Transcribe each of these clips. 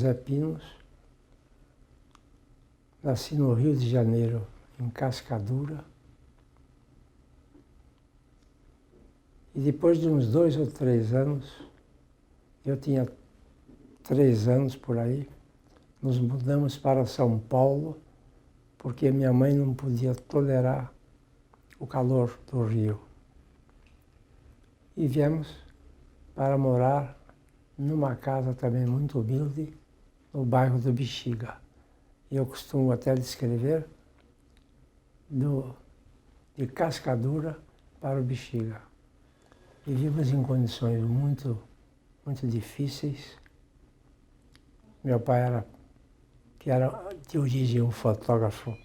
José Pinos. Nasci no Rio de Janeiro, em Cascadura. E depois de uns 2 ou 3 anos, eu tinha 3 anos por aí, nos mudamos para São Paulo, porque minha mãe não podia tolerar o calor do Rio. E viemos para morar numa casa também muito humilde, no bairro do Bexiga. Eu costumo até descrever de Cascadura para o Bexiga. Vivíamos em condições muito difíceis. Meu pai era de origem um fotógrafo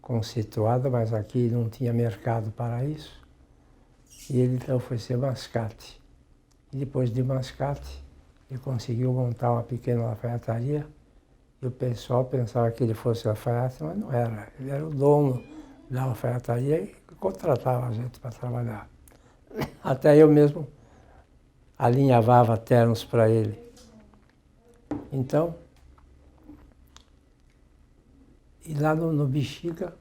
conceituado, mas aqui não tinha mercado para isso. E ele então foi ser mascate. E depois de mascate, ele conseguiu montar uma pequena alfaiataria. E o pessoal pensava que ele fosse alfaiate, mas não era. Ele era o dono da alfaiataria e contratava a gente para trabalhar. Até eu mesmo alinhavava ternos para ele. Então, e lá no Bexiga,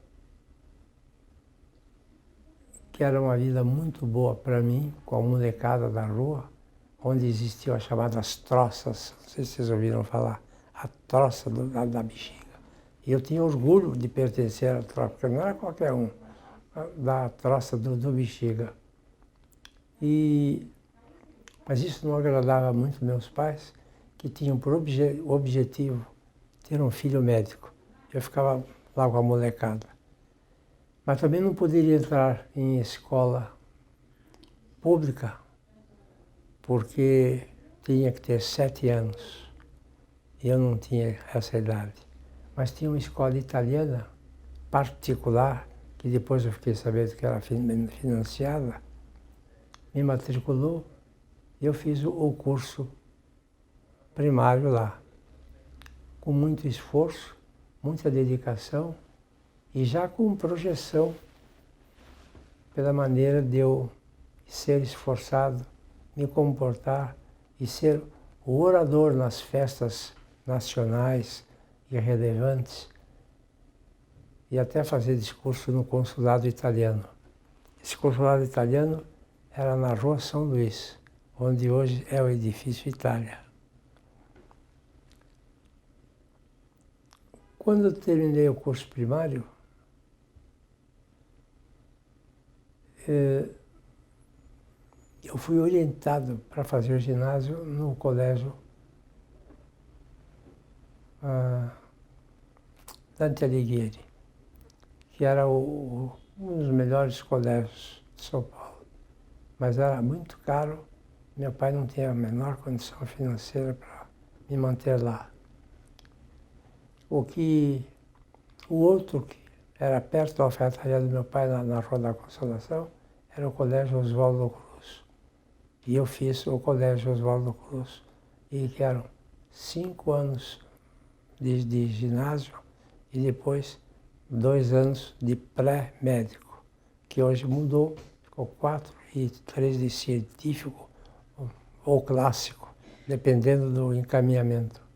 que era uma vida muito boa para mim, com a molecada da rua, onde existiam as chamadas troças, não sei se vocês ouviram falar, a troça da Bexiga. E eu tinha orgulho de pertencer à troça, porque não era qualquer um, da troça do Bexiga. Mas isso não agradava muito meus pais, que tinham por objetivo ter um filho médico. Eu ficava lá com a molecada. Mas também não poderia entrar em escola pública, porque tinha que ter 7 anos. E eu não tinha essa idade. Mas tinha uma escola italiana particular, que depois eu fiquei sabendo que era financiada, me matriculou e eu fiz o curso primário lá, com muito esforço, muita dedicação e já com projeção pela maneira de eu ser esforçado, me comportar e ser o orador nas festas nacionais e relevantes e até fazer discurso no consulado italiano. Esse consulado italiano era na Rua São Luís, onde hoje é o Edifício Itália. Quando eu terminei o curso primário, eu fui orientado para fazer o ginásio no colégio Dante Alighieri, que era um dos melhores colégios de São Paulo. Mas era muito caro, meu pai não tinha a menor condição financeira para me manter lá. O outro que era perto da alfaiataria do meu pai, na Rua da Consolação, era o Colégio Oswaldo Cruz. E eu fiz o Colégio Oswaldo Cruz, e que eram 5 anos de ginásio e depois 2 anos de pré-médico, que hoje mudou, ficou 4 e 3 de científico ou clássico, dependendo do encaminhamento.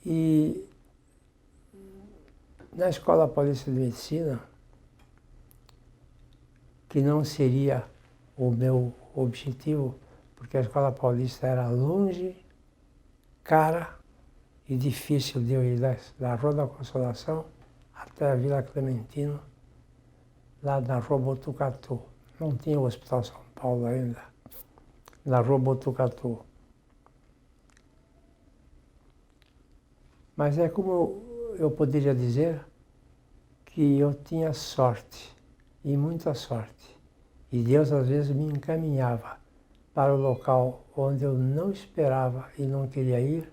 E na Escola Paulista de Medicina, que não seria o meu objetivo, porque a Escola Paulista era longe, cara e difícil de eu ir da Rua da Consolação até a Vila Clementino, lá na Rua Botucatu. Não tinha o Hospital São Paulo ainda, na Rua Botucatu. Mas é como eu poderia dizer que eu tinha sorte, e muita sorte. E Deus às vezes me encaminhava para o local onde eu não esperava e não queria ir,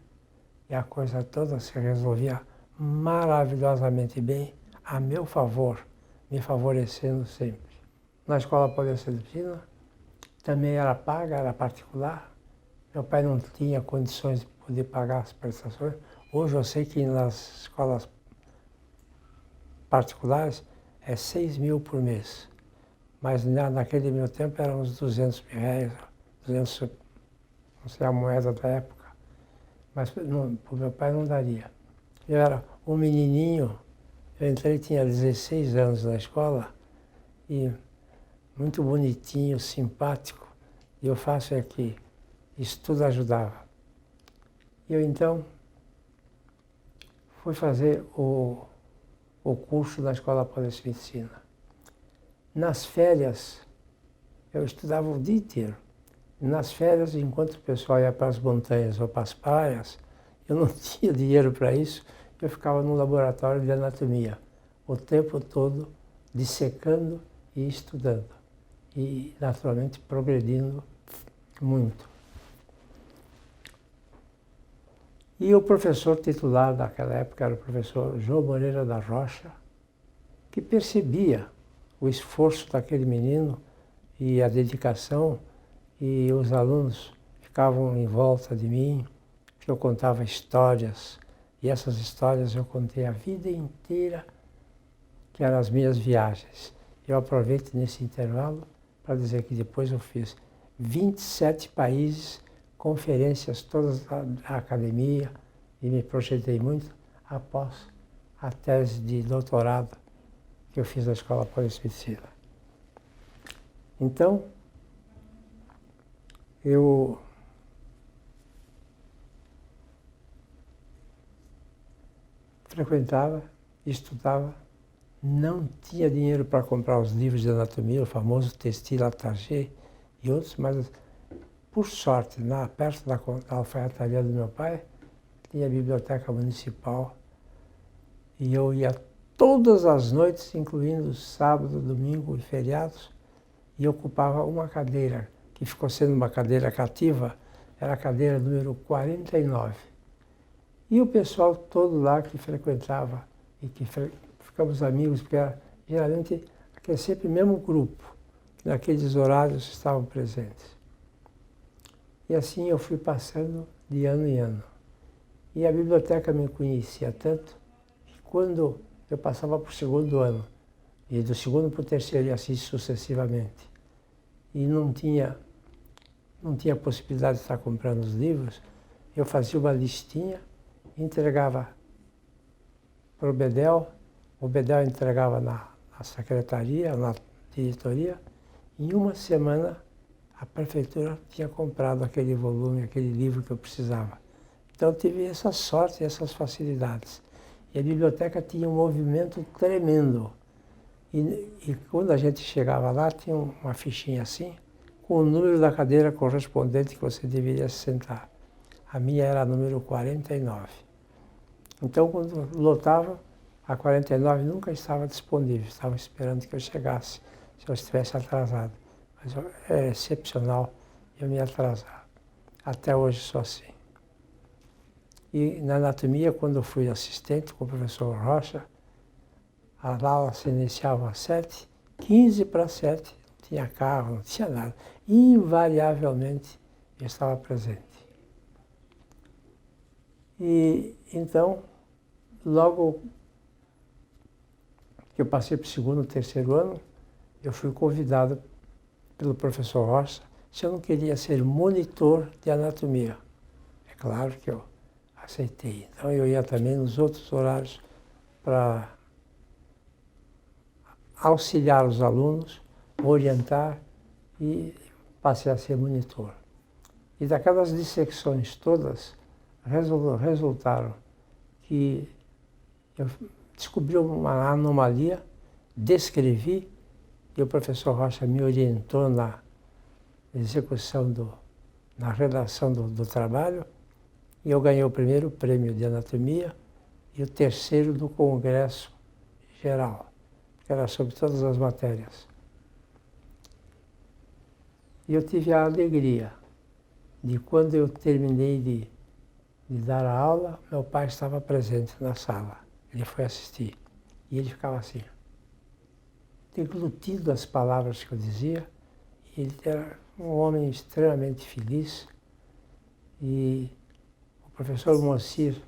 e a coisa toda se resolvia maravilhosamente bem, a meu favor, me favorecendo sempre. Na Escola Paulista de Medicina também era paga, era particular. Meu pai não tinha condições de poder pagar as prestações. Hoje eu sei que nas escolas particulares é 6 mil por mês. Mas naquele meu tempo eram uns 200 mil reais, 200, não sei a moeda da época. mas para o meu pai não daria. Eu era um menininho, eu entrei, tinha 16 anos na escola, e muito bonitinho, simpático, e eu faço aqui. Isso tudo ajudava. E eu então fui fazer o curso da Escola Paulista de Medicina. Nas férias, eu estudava o dia inteiro. Nas férias, enquanto o pessoal ia para as montanhas ou para as praias, eu não tinha dinheiro para isso, eu ficava no laboratório de anatomia, o tempo todo dissecando e estudando. E, naturalmente, progredindo muito. E o professor titular daquela época era o professor João Moreira da Rocha, que percebia o esforço daquele menino e a dedicação, e os alunos ficavam em volta de mim, que eu contava histórias, e essas histórias eu contei a vida inteira, que eram as minhas viagens. Eu aproveito nesse intervalo para dizer que depois eu fiz 27 países, conferências todas da academia, e me projetei muito após a tese de doutorado que eu fiz na Escola Paulista de Medicina. Então, eu frequentava, estudava, não tinha dinheiro para comprar os livros de anatomia, o famoso Textil Atagé e outros, mas, por sorte, perto da alfaiataria do meu pai, tinha a biblioteca municipal, e eu ia todas as noites, incluindo sábado, domingo e feriados, e ocupava uma cadeira, que ficou sendo uma cadeira cativa, era a cadeira número 49. E o pessoal todo lá que frequentava, e que ficamos amigos, porque era geralmente aquele sempre o mesmo grupo, que naqueles horários estavam presentes. E assim eu fui passando de ano em ano. E a biblioteca me conhecia tanto que quando eu passava para o segundo ano, e do segundo para o terceiro e assim sucessivamente, e não tinha possibilidade de estar comprando os livros, eu fazia uma listinha, entregava para o Bedel entregava na secretaria, na diretoria. Em uma semana, a prefeitura tinha comprado aquele volume, aquele livro que eu precisava. Então, eu tive essa sorte, essas facilidades. E a biblioteca tinha um movimento tremendo. E quando a gente chegava lá, tinha uma fichinha assim, com o número da cadeira correspondente que você deveria sentar. A minha era a número 49. Então, quando lotava, a 49 nunca estava disponível, estava esperando que eu chegasse, se eu estivesse atrasado. Mas é excepcional eu me atrasar. Até hoje sou assim. E na anatomia, quando eu fui assistente com o professor Rocha, a aula se iniciava às 7, 15 para 7, não tinha carro, não tinha nada. Invariavelmente eu estava presente. E então, logo que eu passei para o segundo, terceiro ano, eu fui convidado pelo professor Rocha se eu não queria ser monitor de anatomia. É claro que eu aceitei. Então eu ia também nos outros horários para auxiliar os alunos, orientar, e passei a ser monitor. E daquelas dissecções todas, resultaram que eu descobri uma anomalia, descrevi, e o professor Rocha me orientou na execução, na redação do trabalho, e eu ganhei o primeiro prêmio de anatomia e o terceiro do Congresso Geral, que era sobre todas as matérias. E eu tive a alegria de, quando eu terminei de dar a aula, meu pai estava presente na sala. Ele foi assistir. E ele ficava assim, deglutindo as palavras que eu dizia. E ele era um homem extremamente feliz. E o professor Moacir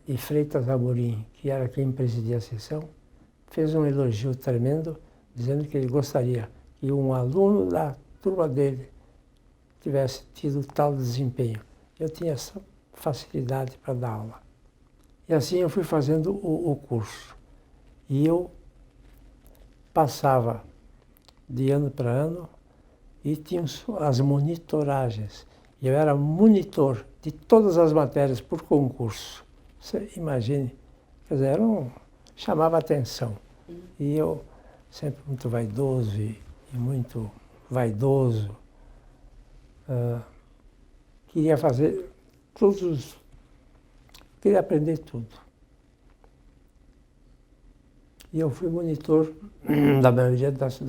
de Freitas Amorim, que era quem presidia a sessão, fez um elogio tremendo, dizendo que ele gostaria que um aluno da turma dele tivesse tido tal desempenho. Eu tinha facilidade para dar aula. E assim eu fui fazendo o curso. E eu passava de ano para ano e tinha as monitoragens. E eu era monitor de todas as matérias por concurso. Você imagine, quer dizer, chamava atenção. E eu, sempre muito vaidoso e muito vaidoso, queria fazer queria aprender tudo. E eu fui monitor da maioria das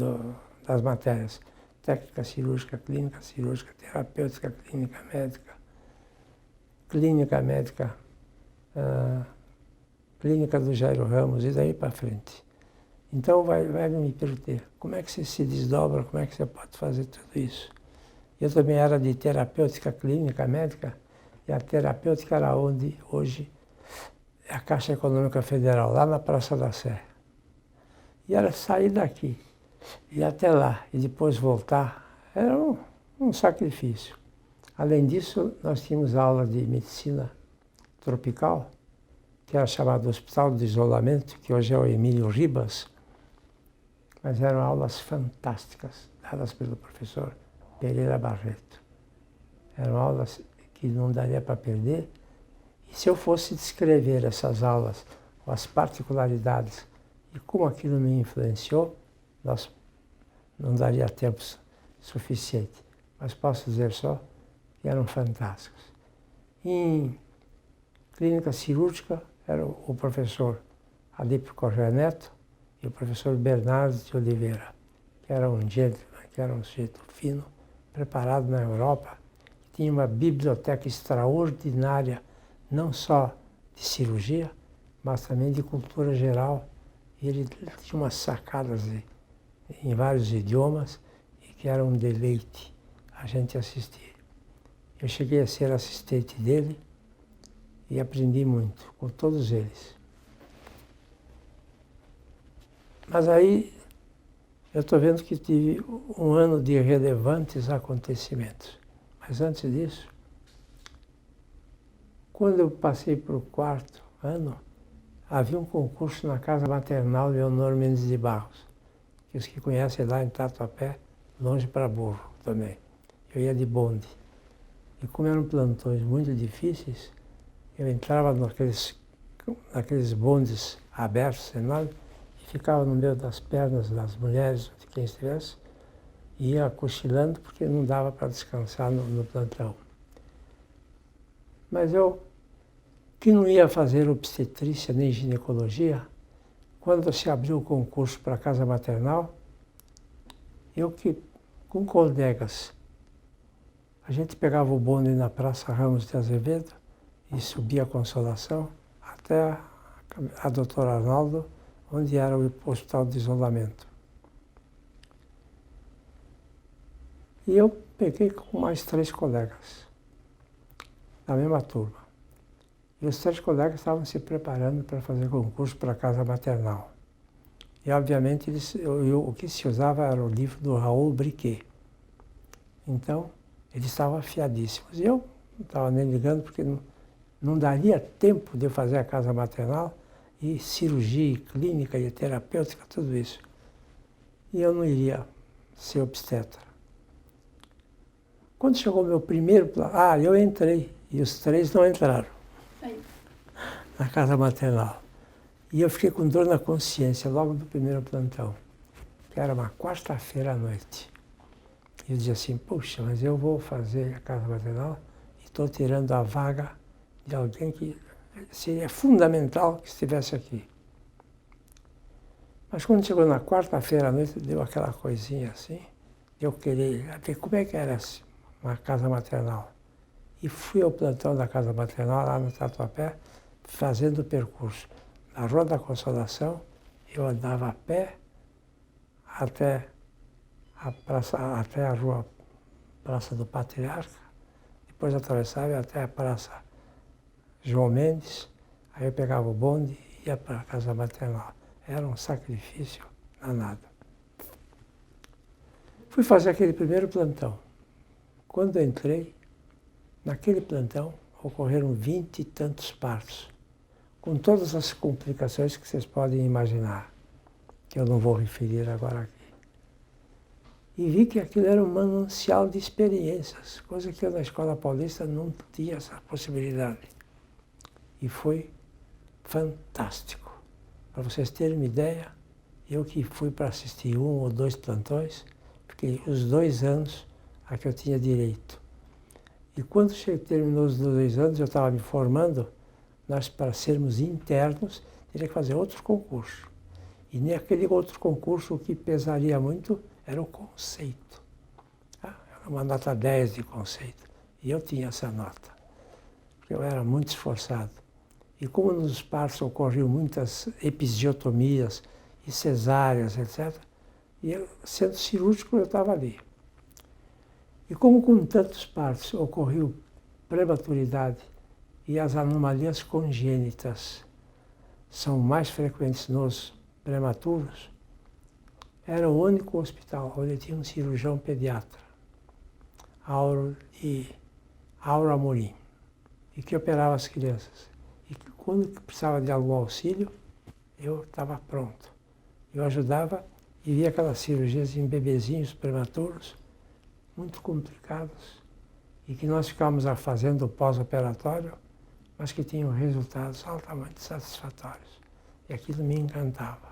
matérias. Técnica cirúrgica, clínica cirúrgica, terapêutica, clínica médica, clínica do Jairo Ramos e daí para frente. Então vai me perguntar, como é que você se desdobra, como é que você pode fazer tudo isso? Eu também era de terapêutica clínica médica, e a terapêutica era onde hoje é a Caixa Econômica Federal, lá na Praça da Sé. E era sair daqui, ir até lá e depois voltar, era um sacrifício. Além disso, nós tínhamos aula de medicina tropical, que era chamado Hospital de Isolamento, que hoje é o Emílio Ribas, mas eram aulas fantásticas, dadas pelo professor Pereira Barreto. Eram aulas que não daria para perder. E se eu fosse descrever essas aulas, as particularidades e como aquilo me influenciou, não daria tempo suficiente. Mas posso dizer só que eram fantásticos. Em clínica cirúrgica, era o professor Alípio Correia Neto e o professor Bernardo de Oliveira, que era um gentleman, que era um sujeito fino, preparado na Europa, que tinha uma biblioteca extraordinária, não só de cirurgia, mas também de cultura geral. E ele tinha umas sacadas em vários idiomas e que era um deleite a gente assistir. Eu cheguei a ser assistente dele e aprendi muito com todos eles. Mas aí eu estou vendo que tive um ano de relevantes acontecimentos. Mas antes disso, quando eu passei para o 4º ano, havia um concurso na Casa Maternal Leonor Mendes de Barros, que os que conhecem lá em Tatuapé, longe para Burro também. Eu ia de bonde. E como eram plantões muito difíceis, eu entrava naqueles bondes abertos, enormes, e ficava no meio das pernas das mulheres, de quem estivesse, e ia cochilando porque não dava para descansar no plantão. Mas eu, que não ia fazer obstetrícia nem ginecologia, quando se abriu o concurso para a Casa Maternal, eu que, com colegas, a gente pegava o bonde na Praça Ramos de Azevedo e subia a Consolação até a doutora Arnaldo, onde era o Hospital de Isolamento. E eu peguei com mais 3 colegas, da mesma turma. E os 3 colegas estavam se preparando para fazer concurso para a Casa Maternal. E, obviamente, o que se usava era o livro do Raul Briquet. Então, eles estavam afiadíssimos. E eu não estava nem ligando, porque não daria tempo de eu fazer a Casa Maternal e cirurgia, e clínica, e terapêutica, tudo isso. E eu não iria ser obstetra. Quando chegou o meu primeiro plano, eu entrei, e os 3 não entraram na Casa Maternal. E eu fiquei com dor na consciência logo do primeiro plantão, que era uma quarta-feira à noite. E eu dizia assim, puxa, mas eu vou fazer a Casa Maternal e estou tirando a vaga de alguém que seria fundamental que estivesse aqui. Mas quando chegou na quarta-feira à noite, deu aquela coisinha assim, eu queria ver como é que era uma Casa Maternal. E fui ao plantão da Casa Maternal, lá no Tatuapé, fazendo o percurso. Na Rua da Consolação, eu andava a pé até a Rua Praça do Patriarca, depois atravessava até a Praça João Mendes, aí eu pegava o bonde e ia para a Casa Maternal. Era um sacrifício danado. Fui fazer aquele primeiro plantão. Quando eu entrei, naquele plantão, ocorreram 20 e tantos partos, com todas as complicações que vocês podem imaginar, que eu não vou referir agora aqui. E vi que aquilo era um manancial de experiências, coisa que eu na Escola Paulista não tinha essa possibilidade. E foi fantástico. Para vocês terem uma ideia, eu que fui para assistir 1 ou 2 plantões, fiquei os 2 anos a que eu tinha direito. E quando terminou os 2 anos, eu estava me formando, nós, para sermos internos, teria que fazer outro concurso. E naquele outro concurso, o que pesaria muito era o conceito. Era uma nota 10 de conceito. E eu tinha essa nota, porque eu era muito esforçado. E como nos partos ocorriam muitas episiotomias e cesáreas, etc., e eu, sendo cirúrgico, eu estava ali. E como com tantos partos ocorreu prematuridade e as anomalias congênitas são mais frequentes nos prematuros, era o único hospital onde tinha um cirurgião pediatra, Auro Amorim, e que operava as crianças. E que quando precisava de algum auxílio, eu estava pronto. Eu ajudava e via aquelas cirurgias em bebezinhos prematuros, muito complicados, e que nós ficávamos fazendo pós-operatório, mas que tinham resultados altamente satisfatórios. E aquilo me encantava.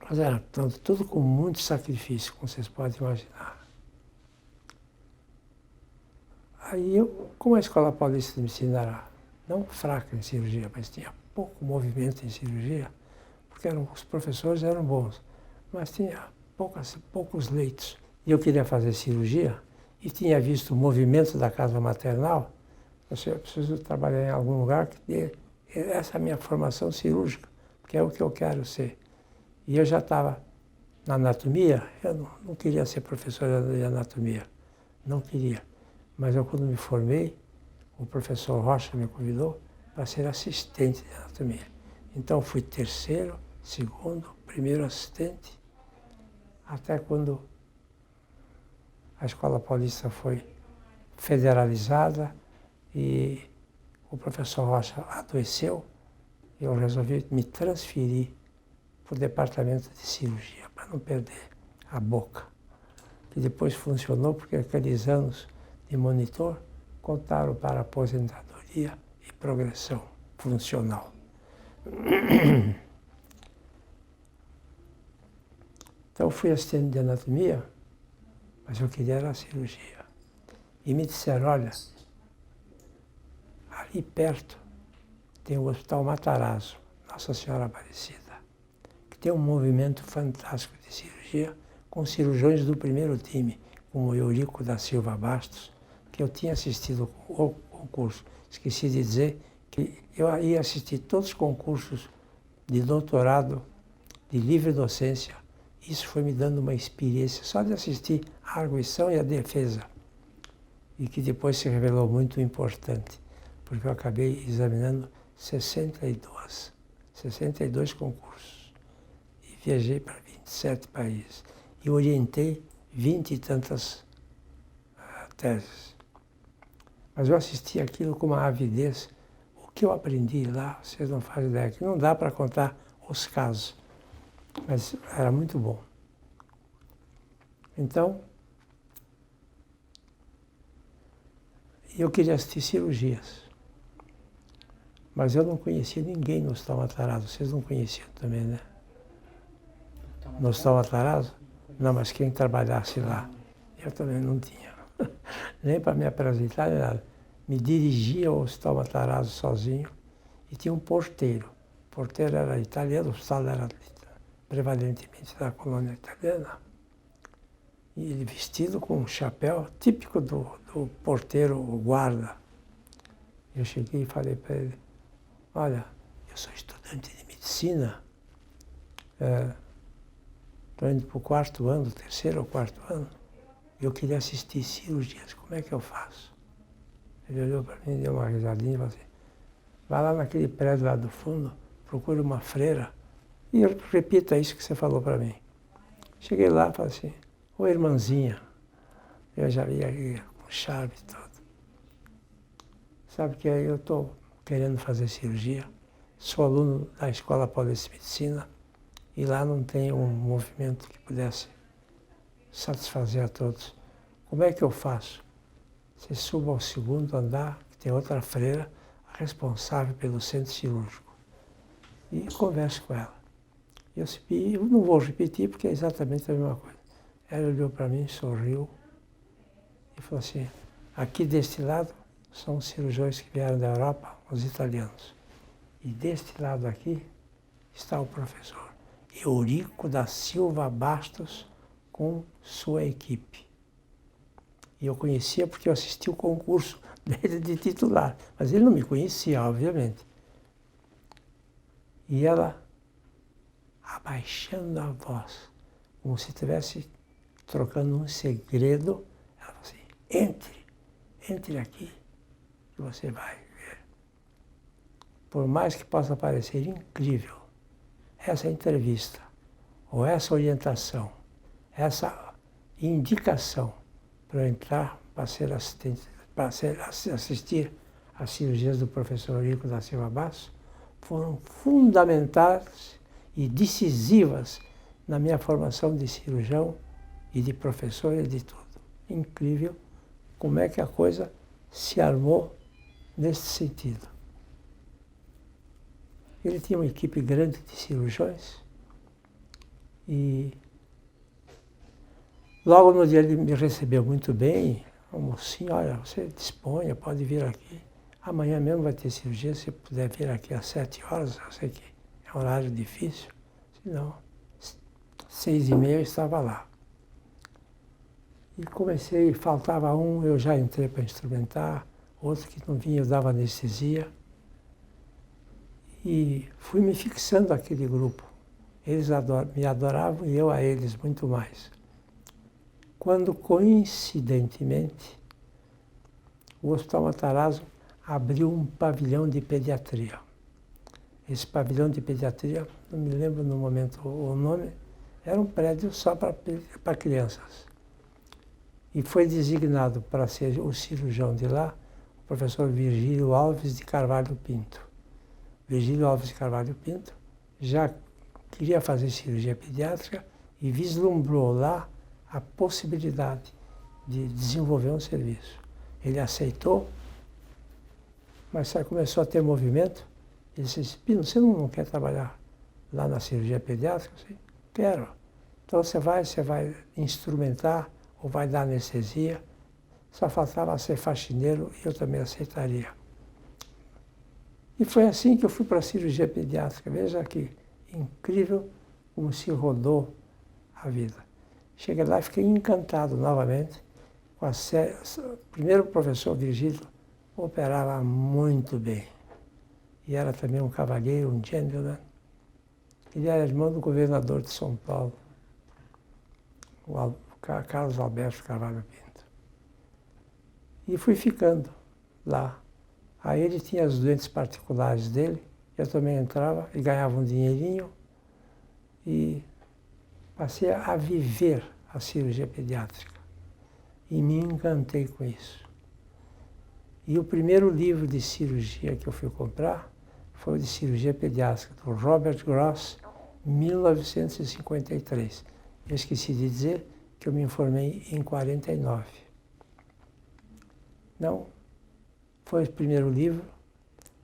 Mas era tudo com muito sacrifício, como vocês podem imaginar. Aí eu, como a Escola Paulista de Medicina era não fraca em cirurgia, mas tinha pouco movimento em cirurgia, porque os professores eram bons, mas tinha poucos leitos. E eu queria fazer cirurgia e tinha visto o movimento da casa maternal. Eu preciso trabalhar em algum lugar que dê essa minha formação cirúrgica, que é o que eu quero ser. E eu já estava na anatomia, eu não queria ser professor de anatomia, não queria. Mas eu, quando me formei, o professor Rocha me convidou para ser assistente de anatomia. Então, fui 3º, 2º, 1º assistente, até quando a Escola Paulista foi federalizada e o professor Rocha adoeceu, eu resolvi me transferir para o departamento de cirurgia, para não perder a boca. Que depois funcionou porque aqueles anos de monitor contaram para aposentadoria e progressão funcional. Então fui assistente de anatomia, mas eu queria era a cirurgia. E me disseram, olha, ali perto tem o Hospital Matarazzo, Nossa Senhora Aparecida, que tem um movimento fantástico de cirurgia com cirurgiões do primeiro time, como o Eurico da Silva Bastos, que eu tinha assistido o concurso. Esqueci de dizer que eu ia assistir todos os concursos de doutorado, de livre docência. Isso foi me dando uma experiência só de assistir a arguição e a defesa. E que depois se revelou muito importante, porque eu acabei examinando 62 concursos. E viajei para 27 países. E orientei 20 e tantas teses. Mas eu assisti aquilo com uma avidez. O que eu aprendi lá, vocês não fazem ideia, que não dá para contar os casos. Mas era muito bom. Então, eu queria assistir cirurgias. Mas eu não conhecia ninguém no Hospital Matarazzo. Vocês não conheciam também, né? No Hospital Matarazzo? Não, mas quem trabalhasse lá. Eu também não tinha. Nem para me apresentar, nem nada. Me dirigia ao Hospital Matarazzo sozinho e tinha um porteiro. O porteiro era italiano, o hospital era prevalentemente da colônia italiana. E ele vestido com um chapéu típico do porteiro, o guarda. Eu cheguei e falei para ele, olha, eu sou estudante de medicina, estou indo para o 4º ano, 3º ou 4º ano, eu queria assistir cirurgias, como é que eu faço? Ele olhou para mim, deu uma risadinha e falou assim, vai lá naquele prédio lá do fundo, procure uma freira e repita isso que você falou para mim. Cheguei lá e falei assim, ô irmãzinha, eu já ia com um charme todo. Sabe que eu estou querendo fazer cirurgia, sou aluno da Escola Paulista de Medicina e lá não tem um movimento que pudesse satisfazer a todos. Como é que eu faço? Você suba ao segundo andar, que tem outra freira responsável pelo centro cirúrgico, e converse com ela. Eu não vou repetir porque é exatamente a mesma coisa. Ela olhou para mim, sorriu e falou assim, aqui deste lado são os cirurgiões que vieram da Europa, os italianos. E deste lado aqui está o professor Eurico da Silva Bastos com sua equipe. E eu conhecia porque eu assisti o concurso dele de titular, mas ele não me conhecia, obviamente. E ela, abaixando a voz, como se estivesse trocando um segredo, ela falou assim, entre aqui, que você vai ver. Por mais que possa parecer incrível, essa entrevista, ou essa orientação, essa indicação para eu entrar para ser assistente, assistir às cirurgias do professor Eurico da Silva Bastos, foram fundamentais e decisivas na minha formação de cirurgião e de professor e de tudo. Incrível como é que a coisa se armou nesse sentido. Ele tinha uma equipe grande de cirurgiões e logo no dia ele me recebeu muito bem. O mocinho, olha, você disponha, pode vir aqui. Amanhã mesmo vai ter cirurgia, se puder vir aqui às 7 horas, eu sei que é um horário difícil. Se não, 6h30 eu estava lá. E comecei, faltava um, eu já entrei para instrumentar, outro que não vinha, eu dava anestesia. E fui me fixando aquele grupo. Eles me adoravam e eu a eles muito mais. Quando, coincidentemente, o Hospital Matarazzo abriu um pavilhão de pediatria. Esse pavilhão de pediatria, não me lembro no momento o nome, era um prédio só para crianças. E foi designado para ser o cirurgião de lá o professor Virgílio Alves de Carvalho Pinto. Virgílio Alves de Carvalho Pinto já queria fazer cirurgia pediátrica e vislumbrou lá a possibilidade de desenvolver um serviço. Ele aceitou, mas começou a ter movimento. Ele disse, Pino, você não quer trabalhar lá na cirurgia pediátrica? Eu disse, quero. Então você vai instrumentar ou vai dar anestesia. Só faltava ser faxineiro e eu também aceitaria. E foi assim que eu fui para a cirurgia pediátrica. Veja que incrível como se rodou a vida. Cheguei lá e fiquei encantado novamente com a série. Primeiro o professor Virgílio operava muito bem. E era também um cavalheiro, um gentleman. Ele era irmão do governador de São Paulo, o Carlos Alberto Carvalho Pinto. E fui ficando lá. Aí ele tinha os doentes particulares dele, eu também entrava e ganhava um dinheirinho. E passei a viver a cirurgia pediátrica e me encantei com isso. E o primeiro livro de cirurgia que eu fui comprar foi o de cirurgia pediátrica, do Robert Gross, 1953. Eu esqueci de dizer que eu me formei em 49. Não, foi o primeiro livro.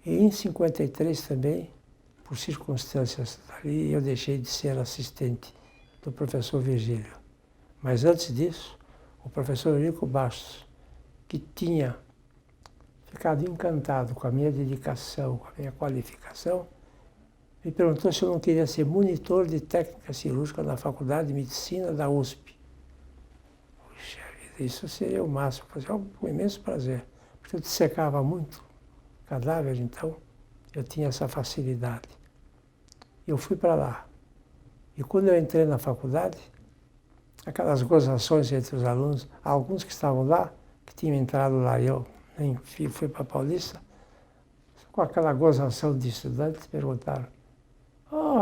E em 53 também, por circunstâncias ali, eu deixei de ser assistente do professor Virgílio. Mas antes disso, o professor Eurico Bastos, que tinha ficado encantado com a minha dedicação, com a minha qualificação, me perguntou se eu não queria ser monitor de técnica cirúrgica na Faculdade de Medicina da USP. Puxa vida, isso seria o máximo, fazia um imenso prazer, porque eu dissecava muito cadáver, então eu tinha essa facilidade. Eu fui para lá. E quando eu entrei na faculdade, aquelas gozações entre os alunos, alguns que estavam lá, que tinham entrado lá, eu nem fui para Paulista, com aquela gozação de estudantes, perguntaram,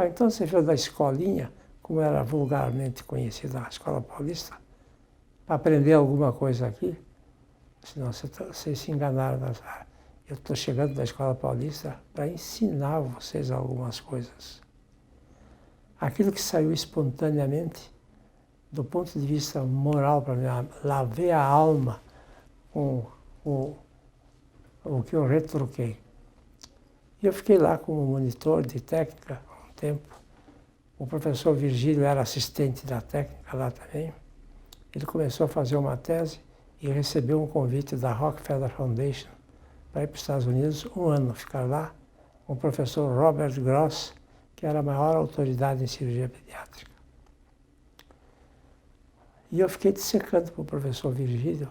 então você veio da escolinha, como era vulgarmente conhecida a Escola Paulista, para aprender alguma coisa aqui? Senão vocês se enganaram. Eu estou chegando da Escola Paulista para ensinar vocês algumas coisas. Aquilo que saiu espontaneamente, do ponto de vista moral para mim, lavei a alma com o que eu retruquei. E eu fiquei lá como monitor de técnica há um tempo. O professor Virgílio era assistente da técnica lá também. Ele começou a fazer uma tese e recebeu um convite da Rockefeller Foundation para ir para os Estados Unidos um ano, ficar lá com o professor Robert Gross, que era a maior autoridade em cirurgia pediátrica. E eu fiquei dissecando para o professor Virgílio.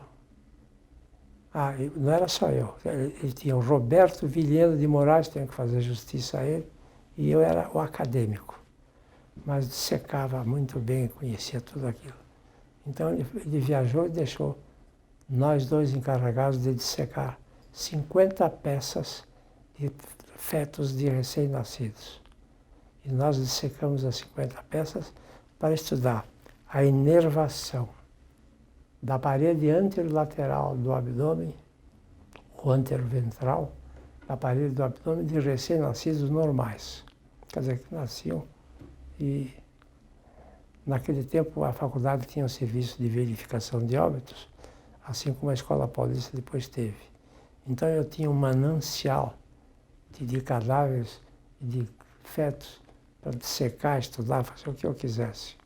Não era só eu, ele tinha o Roberto Vilhena de Moraes, tenho que fazer justiça a ele, e eu era o acadêmico. Mas dissecava muito bem, conhecia tudo aquilo. Então ele viajou e deixou nós dois encarregados de dissecar 50 peças de fetos de recém-nascidos. E nós dissecamos as 50 peças para estudar a inervação da parede anterolateral do abdômen, ou anteroventral, da parede do abdômen de recém-nascidos normais. Quer dizer, que nasciam e naquele tempo a faculdade tinha um serviço de verificação de óbitos, assim como a Escola Paulista depois teve. Então eu tinha um manancial de cadáveres e de fetos para dissecar, estudar, fazer o que eu quisesse.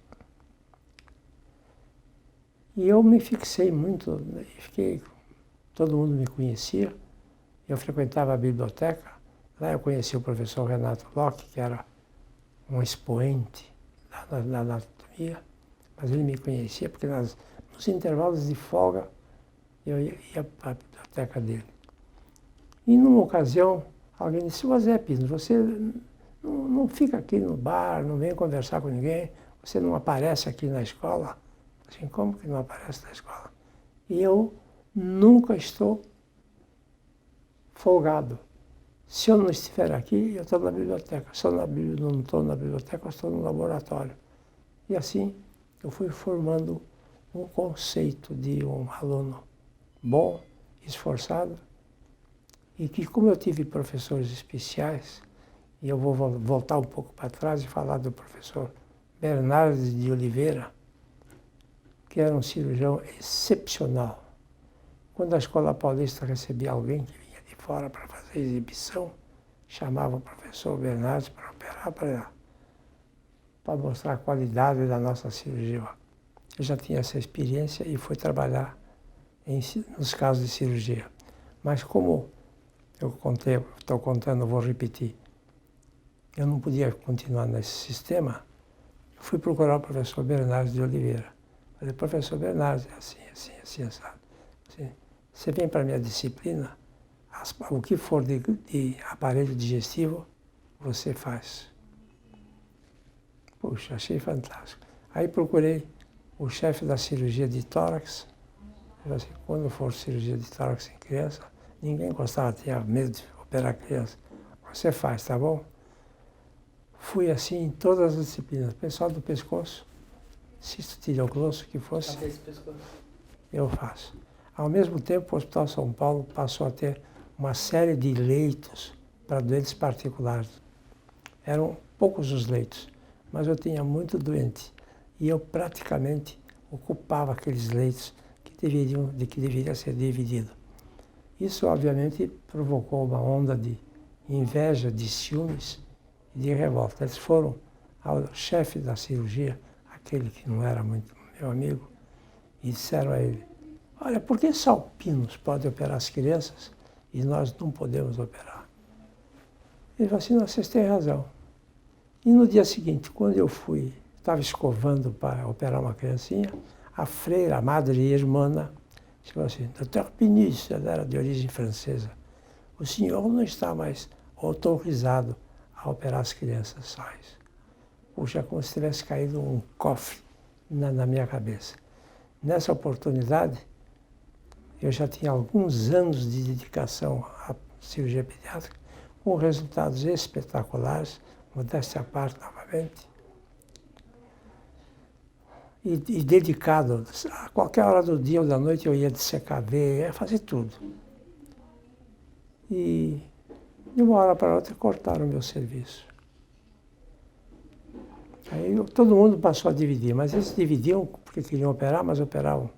E eu me fixei muito, todo mundo me conhecia, eu frequentava a biblioteca, lá eu conheci o professor Renato Locke, que era um expoente da anatomia, mas ele me conhecia porque nos intervalos de folga eu ia para a biblioteca dele. E numa ocasião, alguém disse: "Ô Zé Pino, você não fica aqui no bar, não vem conversar com ninguém, você não aparece aqui na escola?" Assim, como que não aparece na escola? E eu nunca estou folgado. Se eu não estiver aqui, eu estou na biblioteca. Se eu não estou na biblioteca, eu estou no laboratório. E assim, eu fui formando um conceito de um aluno bom, esforçado, e que, como eu tive professores especiais, e eu vou voltar um pouco para trás e falar do professor Bernardes de Oliveira, que era um cirurgião excepcional. Quando a Escola Paulista recebia alguém que vinha de fora para fazer exibição, chamava o professor Bernardes para operar, para mostrar a qualidade da nossa cirurgia. Eu já tinha essa experiência e fui trabalhar nos casos de cirurgia. Mas como eu estou contando, vou repetir, eu não podia continuar nesse sistema, eu fui procurar o professor Bernardes de Oliveira. Falei: "Professor Bernardes, é assim, assado. Você vem para a minha disciplina, o que for de aparelho digestivo, você faz." Puxa, achei fantástico. Aí procurei o chefe da cirurgia de tórax. Falei assim: "Quando for cirurgia de tórax em criança, ninguém gostava, tinha medo de operar criança. Você faz, tá bom?" Fui assim em todas as disciplinas. Pessoal do pescoço, cisto tireoglosso, que fosse, eu faço. Ao mesmo tempo, o Hospital São Paulo passou a ter uma série de leitos para doentes particulares. Eram poucos os leitos, mas eu tinha muito doente. E eu praticamente ocupava aqueles leitos que deveria ser dividido. Isso, obviamente, provocou uma onda de inveja, de ciúmes e de revolta. Eles foram ao chefe da cirurgia, aquele que não era muito meu amigo, e disseram a ele: "Olha, por que só o Pinos pode operar as crianças e nós não podemos operar?" Ele falou assim: "Não, vocês têm razão." E no dia seguinte, quando eu estava escovando para operar uma criancinha, a freira, a madre irmã, falou assim: "Dr. Pinis", ela era de origem francesa, "o senhor não está mais autorizado a operar as crianças sóis." Puxa, como se tivesse caído um cofre na minha cabeça. Nessa oportunidade, eu já tinha alguns anos de dedicação à cirurgia pediátrica, com resultados espetaculares, modéstia à parte novamente. e dedicado. A qualquer hora do dia ou da noite eu ia dissecar veia, ia fazer tudo. E de uma hora para outra cortaram o meu serviço. Aí todo mundo passou a dividir, mas eles dividiam porque queriam operar, mas operavam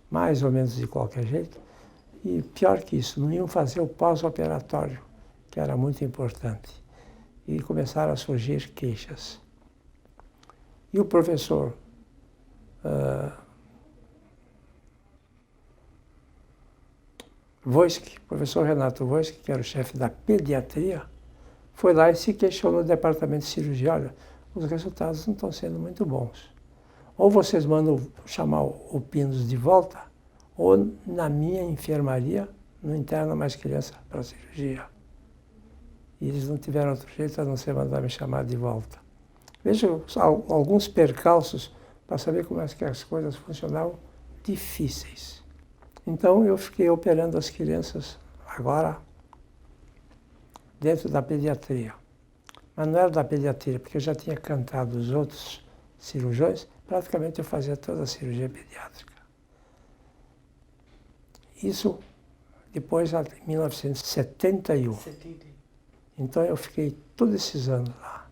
mais ou menos de qualquer jeito. E pior que isso, não iam fazer o pós-operatório, que era muito importante. E começaram a surgir queixas. E o professor Voisky, professor Renato Voisky, que era o chefe da pediatria, foi lá e se queixou no departamento de cirurgia. Olha, os resultados não estão sendo muito bons. Ou vocês mandam chamar o Pinos de volta, ou na minha enfermaria não interna mais criança para cirurgia. E eles não tiveram outro jeito a não ser mandar me chamar de volta. Veja alguns percalços para saber como é que as coisas funcionavam difíceis. Então eu fiquei operando as crianças agora dentro da pediatria. Mas não era da pediatria, porque eu já tinha cantado os outros cirurgiões, praticamente eu fazia toda a cirurgia pediátrica. Isso depois, em 1971. Então eu fiquei todos esses anos lá.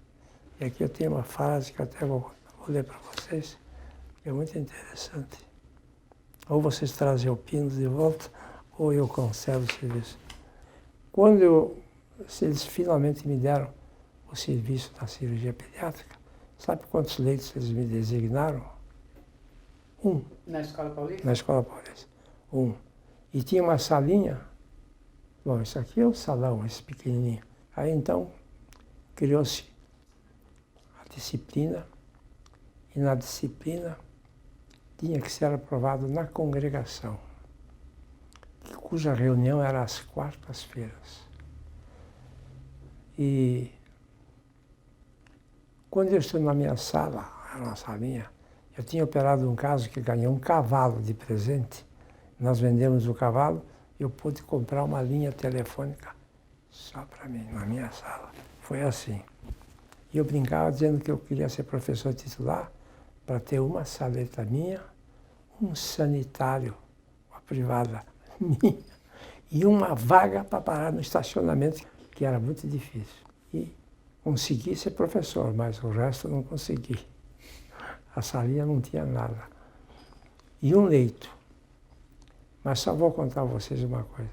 E aqui eu tenho uma frase que eu até vou ler para vocês, que é muito interessante. Ou vocês trazem o Pinos de volta, ou eu cancelo o serviço. Quando eles finalmente me deram o serviço da cirurgia pediátrica, sabe quantos leitos eles me designaram? 1. Na Escola Paulista? Na Escola Paulista. 1. E tinha uma salinha, bom, isso aqui é o salão, esse pequenininho. Aí então criou-se a disciplina, e na disciplina tinha que ser aprovado na congregação, cuja reunião era às quartas-feiras. E quando eu estou na minha sala, era uma salinha, eu tinha operado um caso que ganhou um cavalo de presente. Nós vendemos o cavalo e eu pude comprar uma linha telefônica só para mim, na minha sala. Foi assim. E eu brincava dizendo que eu queria ser professor titular para ter uma saleta minha, um sanitário, uma privada minha, e uma vaga para parar no estacionamento, que era muito difícil. E consegui ser professor, mas o resto eu não consegui. A salinha não tinha nada. E um leito. Mas só vou contar a vocês uma coisa.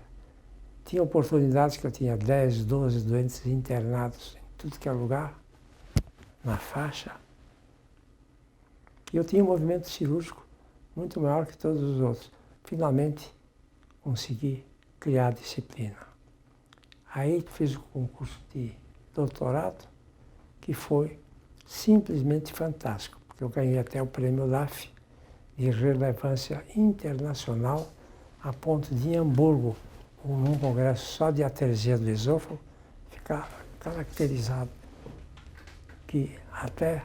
Tinha oportunidades que eu tinha 10, 12 doentes internados em tudo que é lugar, na faixa. E eu tinha um movimento cirúrgico muito maior que todos os outros. Finalmente, consegui criar a disciplina. Aí fiz o concurso de doutorado, que foi simplesmente fantástico, porque eu ganhei até o prêmio LAF de relevância internacional, a ponto de em Hamburgo, num congresso só de atresia do esôfago, ficar caracterizado que até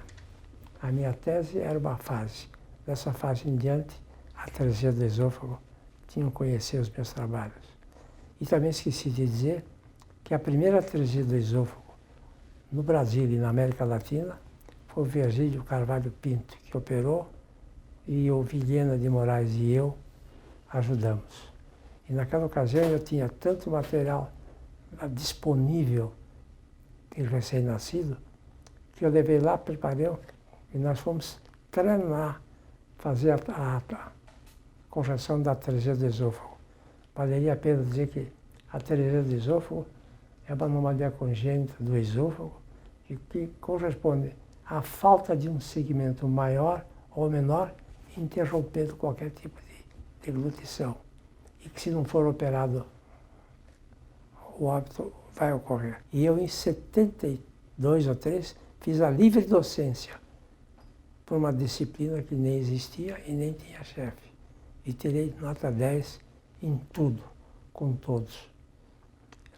a minha tese era uma fase. Dessa fase em diante, a atresia do esôfago tinham que conhecer os meus trabalhos. E também esqueci de dizer que a primeira atresia do esôfago no Brasil e na América Latina foi o Virgílio Carvalho Pinto, que operou, e o Vilhena de Moraes e eu ajudamos. E naquela ocasião eu tinha tanto material disponível de recém-nascido, que eu levei lá, preparei, e nós fomos treinar, fazer a correção da atresia do esôfago. Valeria a pena dizer que a atresia do esôfago é uma anomalia congênita do esôfago que corresponde à falta de um segmento maior ou menor, interrompendo qualquer tipo de deglutição. E que se não for operado, o óbito vai ocorrer. E eu, em 72 ou 3, fiz a livre docência por uma disciplina que nem existia e nem tinha chefe. E tirei nota 10 em tudo, com todos.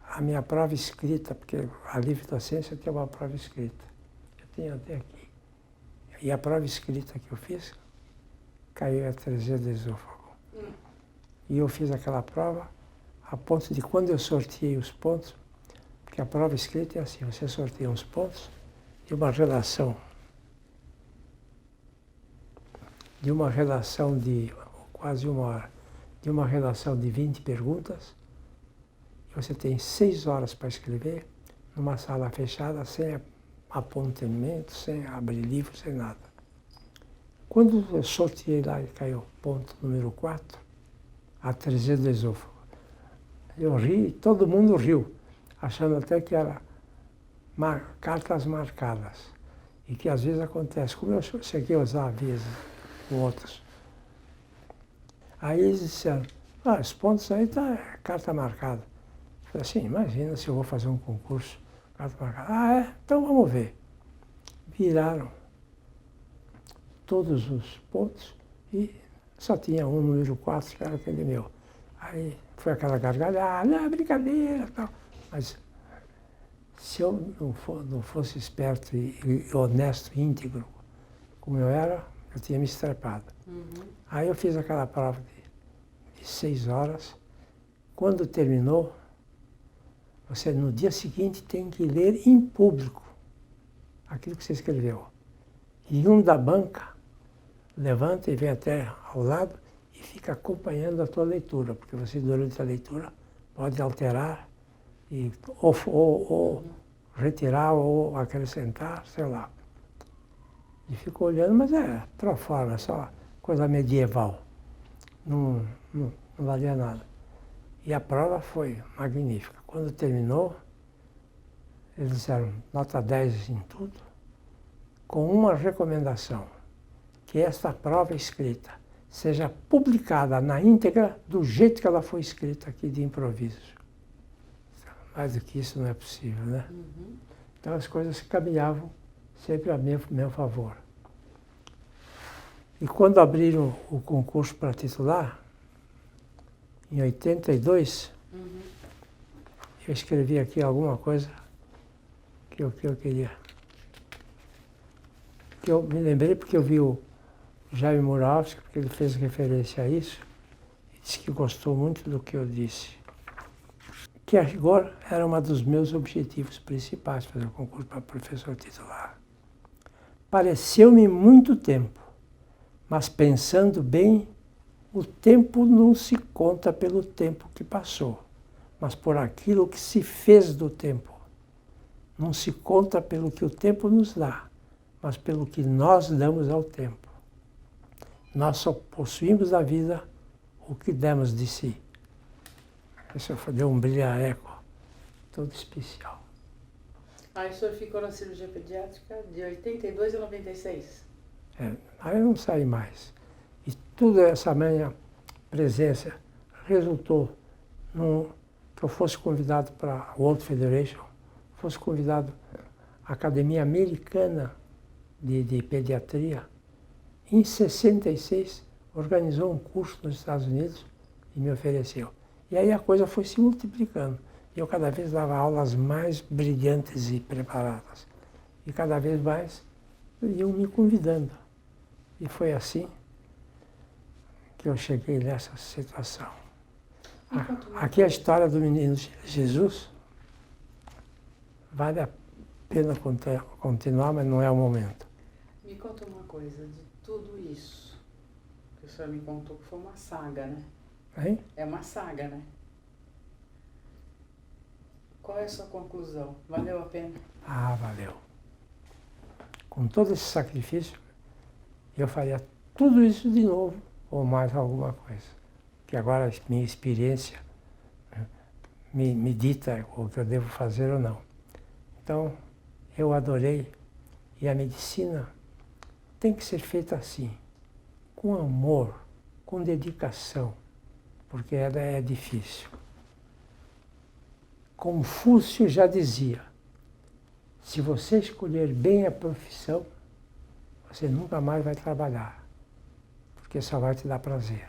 A minha prova escrita, porque a livre docência tem uma prova escrita. Eu tenho até aqui. E a prova escrita que eu fiz, caiu a atresia do esôfago. E eu fiz aquela prova a ponto de quando eu sorteei os pontos, porque a prova escrita é assim, você sorteia os pontos e uma relação de uma redação de quase 1 hora, de uma redação de 20 perguntas, e você tem 6 horas para escrever, numa sala fechada, sem apontamento, sem abrir livro, sem nada. Quando eu sorteei lá e caiu ponto número 4, atresia do esôfago. Eu ri, todo mundo riu, achando até que era cartas marcadas. E que às vezes acontece, como eu cheguei a usar vezes com outros. Aí eles disseram, os pontos aí tá carta marcada. Eu falei assim, imagina se eu vou fazer um concurso, carta marcada. Então vamos ver. Viraram todos os pontos e só tinha um número 4, que era aquele meu. Aí foi aquela gargalhada, brincadeira e tal. Mas se eu não fosse esperto e honesto, íntegro, como eu era, eu tinha me estrepado. Aí eu fiz aquela prova de 6 horas. Quando terminou, você no dia seguinte tem que ler em público aquilo que você escreveu. E um da banca levanta e vem até ao lado e fica acompanhando a tua leitura, porque você, durante a leitura, pode alterar e, ou retirar ou acrescentar, sei lá. E ficou olhando, mas é proforma, só coisa medieval. Não valia nada. E a prova foi magnífica. Quando terminou, eles disseram nota 10 em tudo, com uma recomendação, que esta prova escrita seja publicada na íntegra do jeito que ela foi escrita aqui de improviso. Mais do que isso não é possível, né? Então as coisas caminhavam sempre a meu favor. E quando abriram o concurso para titular, em 82, eu escrevi aqui alguma coisa que eu queria. Que eu me lembrei porque eu vi o Jaime Muralski, porque ele fez referência a isso, e disse que gostou muito do que eu disse. Que a rigor era um dos meus objetivos principais, fazer o concurso para professor titular. Pareceu-me muito tempo, mas pensando bem, o tempo não se conta pelo tempo que passou, mas por aquilo que se fez do tempo. Não se conta pelo que o tempo nos dá, mas pelo que nós damos ao tempo. Nós só possuímos da vida o que demos de si. Isso deu um brilhareco todo especial. Aí o senhor ficou na cirurgia pediátrica de 82 a 96? Aí eu não saí mais. E toda essa minha presença resultou que eu fosse convidado para a World Federation, fosse convidado à Academia Americana de Pediatria. Em 66, organizou um curso nos Estados Unidos e me ofereceu. E aí a coisa foi se multiplicando. E eu cada vez dava aulas mais brilhantes e preparadas. E cada vez mais iam me convidando. E foi assim que eu cheguei nessa situação. Aqui a história do menino Jesus vale a pena continuar, mas não é o momento. Me conta uma coisa, de tudo isso que o senhor me contou, que foi uma saga, né? Hein? É uma saga, né? Qual é a sua conclusão? Valeu a pena? Valeu. Com todo esse sacrifício, eu faria tudo isso de novo, ou mais alguma coisa. Que agora a minha experiência me dita o que eu devo fazer ou não. Então, eu adorei. E a medicina tem que ser feita assim, com amor, com dedicação, porque ela é difícil. Confúcio já dizia, se você escolher bem a profissão, você nunca mais vai trabalhar, porque só vai te dar prazer.